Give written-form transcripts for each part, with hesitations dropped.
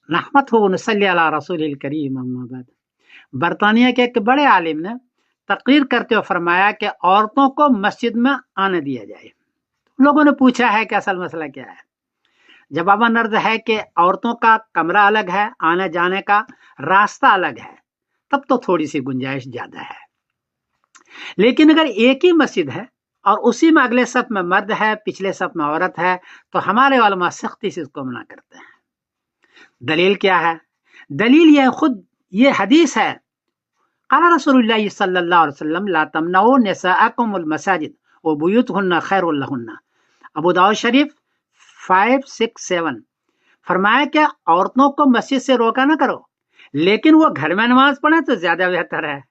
नहमदुहु व नसल्ली अला रसूलिल करीम अम्मा बाद। बरतानिया के एक बड़े आलिम ने तकरीर करते हुए फरमाया कि औरतों को मस्जिद में आने दिया जाए। लोगों ने पूछा है कि असल मसला क्या है। जवाब अर्ज है कि औरतों का कमरा अलग है, आने जाने का रास्ता अलग है, तब तो थोड़ी सी गुंजाइश ज्यादा है। लेकिन अगर एक ही मस्जिद है और उसी में अगले सफ में मर्द है, पिछले सफ में औरत है, तो हमारे उलमा सख्ती से इसको मना करते हैं। दलील क्या है? दलील यह खुद ये हदीस है, क़ाला रसूलुल्लाह सल्लल्लाहु अलैहि वसल्लम ला तमनऊ निसाअकुमुल मसाजिद व बुयूतुहुन्ना खैरुल लहुन्ना। अबू दाऊद शरीफ 567। फरमाया क्या औरतों को मस्जिद से रोका ना करो, लेकिन वो घर में नमाज पढ़े तो ज्यादा बेहतर है।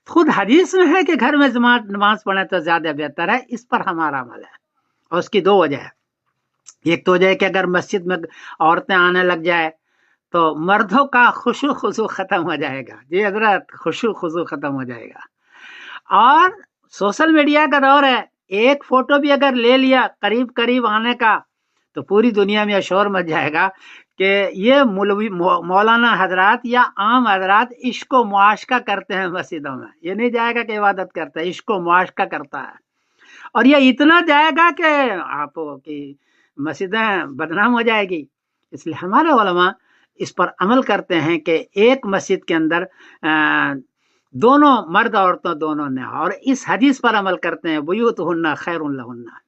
खुद हदीस में है कि घर में नमाज पढ़े तो ज्यादा बेहतर है। इस पर हमारा अमल है और उसकी दो वजह है। एक तो वजह है कि अगर मस्जिद में औरतें आने लग जाए तो मर्दों का खुशू खुशू खत्म हो जाएगा। जी हजरत, खुशू खुशू खत्म हो जाएगा। और सोशल मीडिया का दौर है, एक फोटो भी अगर ले लिया करीब करीब आने का तो पूरी दुनिया में शोर मच जाएगा कि ये मौलवी मौलाना हजरात या आम हजरात इश्को मुआशका करते हैं मस्जिदों में। ये नहीं जाएगा कि इबादत करता है, इश्को मुआशका करता है। और ये इतना जाएगा कि आपकी मस्जिदें बदनाम हो जाएगी। इसलिए हमारे उलमा इस पर अमल करते हैं कि एक मस्जिद के अंदर दोनों मर्द औरतों दोनों ने, और इस हदीस पर अमल करते हैं बुयूतुहुन्ना खैरुन लहुन्ना।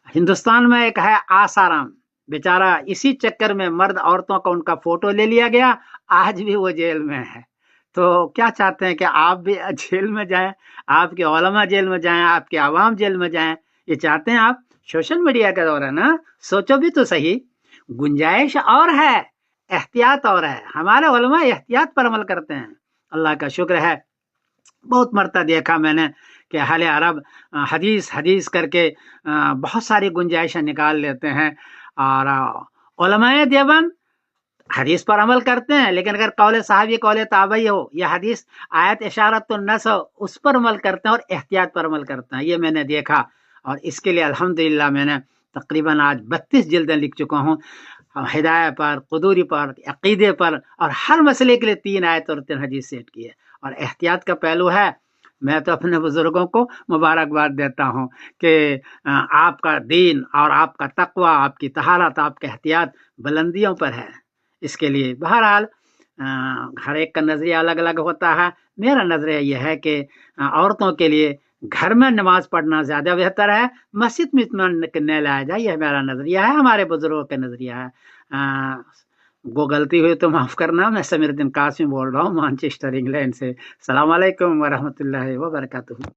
हिंदुस्तान में एक है आसाराम, बेचारा इसी चक्कर में मर्द औरतों का उनका फोटो ले लिया गया, आज भी वो जेल में है। तो क्या चाहते हैं कि आप भी जेल में जाएं, आपके उलमा जेल में जाएं, आपके आवाम जेल में जाएं? ये चाहते हैं आप? सोशल मीडिया का दौर है ना, सोचो भी तो सही। गुंजाइश और है, एहतियात और है। हमारे उलमा एहतियात पर अमल करते हैं। अल्लाह का शुक्र है, बहुत मरता देखा मैंने कि अहले अरब हदीस हदीस करके बहुत सारी गुंजाइशें निकाल लेते हैं। और उलमाए देवबंद हदीस पर अमल करते हैं, लेकिन अगर कौले साहबी कौले ताबई हो या हदीस आयत इशारत नस हो, उस पर अमल करते हैं और एहतियात पर अमल करते हैं। ये मैंने देखा और इसके लिए अल्हम्दुलिल्लाह मैंने तकरीबन आज 32 जिल्दें लिख चुका हूँ। हिदायत पर, कुदूरी पर, अकीदे पर, और हर मसले के लिए 3 आयत और 3 हदीस सेट की है। और एहतियात का पहलू है, मैं तो अपने बुजुर्गों को मुबारकबाद देता हूँ कि आपका दीन और आपका तकवा, आपकी तहारत, आपका एहतियात बुलंदियों पर है। इसके लिए बहरहाल हर एक का नजरिया अलग अलग होता है। मेरा नजरिया यह है कि औरतों के लिए घर में नमाज पढ़ना ज्यादा बेहतर है, मस्जिद में इतना न लाया जाए। यह मेरा नजरिया है, हमारे बुजुर्गों का नजरिया है। वो गलती हुई तो माफ करना। मैं समीरुद्दीन कासिम बोल रहा हूँ, मैनचेस्टर इंग्लैंड से। अस्सलाम वालेकुम वरहमतुल्लाहि वबरकातुहू।